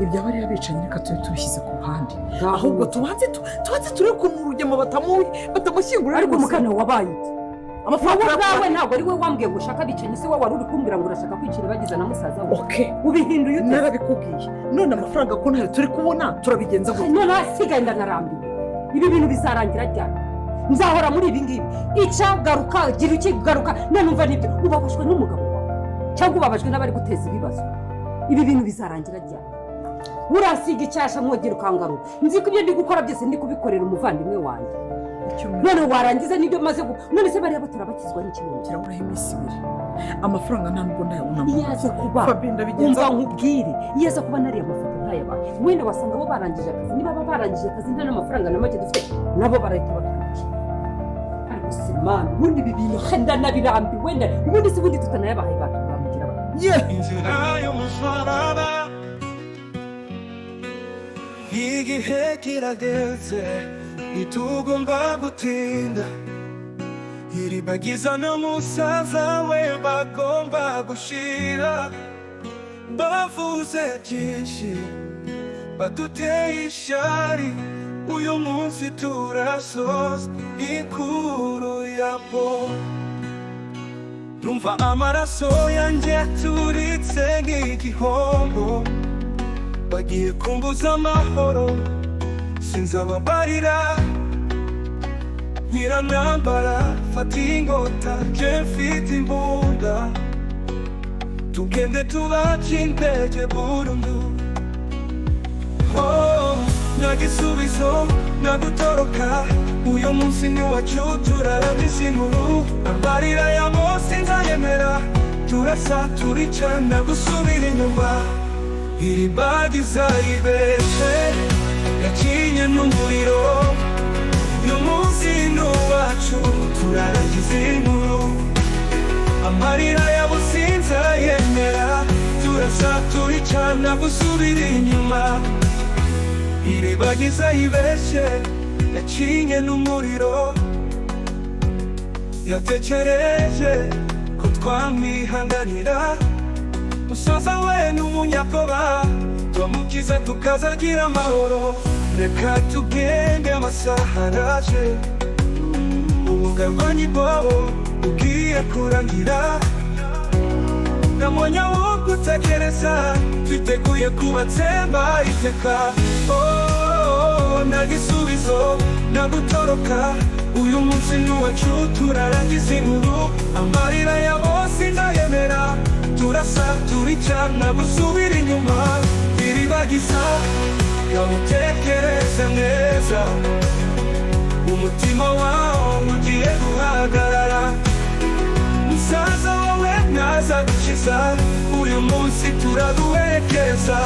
ibyo bari abicanyi reka tube tubishyize ku ruhande ahubwo tubanze turebe ukuntu urugema batamushyingura ariko mukana wabaye amafaranga yawe ntabwo ari we wambwiye ngo ushaka abicanyi se wowe wari uri kumbwira ngo urashaka kwicira bagize na musaza we ubihinduye ute narabikubwiye none amafaranga ko ntayo turi kubona turabigenza gute none hasigaye ndanarambiwe ibi bintu bizarangira ryari nzahora muri ibi ngibi ica garuka gira iki garuka nanumva nibyo ubabajwe n'umugabo wawe cyangwa ubabajwe n'abari guteza ibibazo ibi bintu bizarangira ryari urasiga icyasha mwogera ukangarura nzi ko ibyo ndi gukora byose ndi kubikorera umuvandimwe wanjye none warangiza n'ibyo maze none se bariya turabakizwa n'ikibazo kiraburaho iminsi ibiri amafaranga nta nubwo ndayabonamo iyo aza kuba umva nkubwire iyo aza kuba nariya mafoto ntayabara wenda wasanga bo barangije akazi niba barangije akazi nta n'amafaranga na make dufite nabo barahita batwica ariko se mani ubundi ibi bintu ndanabirambiwe wenda ubundi si ubundi tutanayabahaye baturamugira inzira y'umusaraba igihe kirageze ntitugomba gutinda iribagiza n'umusaza we bagomba gushira bavuze byinshi baduteye ishyari uyu munsi turasoza inkuru yabo numva amaraso yanjye aturitse nk'igihombo bagiye kumbuza amahoro sinzababarira nyiranambara fata ingota je mfite imbunda tugende tubaca indege burundu nta gisubizo nta gutoroka uyu munsi ni wacu turarangiza inkuru amarira ya bose nzayemera turasa turicana gusubira inyuma iri bagiza ibeshe yacinye n'umuriro uyu munsi ni uwacu turarangiza inkuru amarira yabo sinzayemera turasa turicana gusubira inyuma iri bagiza ibeshe yacinye n'umuriro yatekereje ko twamwihanganira musaza we n'umunyakoba twamukiza tukazagira amahoro reka tugende amasaha araje ubugambanyi bwabo ugiye kurangira nta mwanya wo gutekereza twiteguye kubatsemba iteka nta gisubizo nta gutoroka uyu munsi ni uwacu turarangiza inkuru amarira ya bose ndayemera turasa turicana gusubira inyuma iribagiza yawutekereze neza umutima wawe ugiye guhagarara musaza wawe ntazagukiza uyu munsi turaguherekeza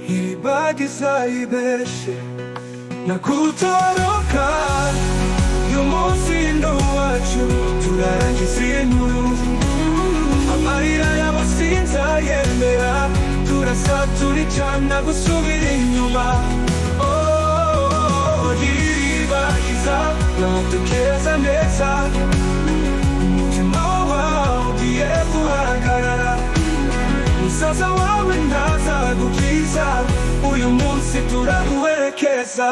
iribagiza ibeshe na kutoroka uyu munsi ni uwacu turarangiza inkuru amarira yabo sinzayemera turasa turicana gusubira inyuma iribagiza nadutekereza neza umutima wawe ugiye guhagarara musaza wawe ntazagukiza uyu munsi turaguherekeza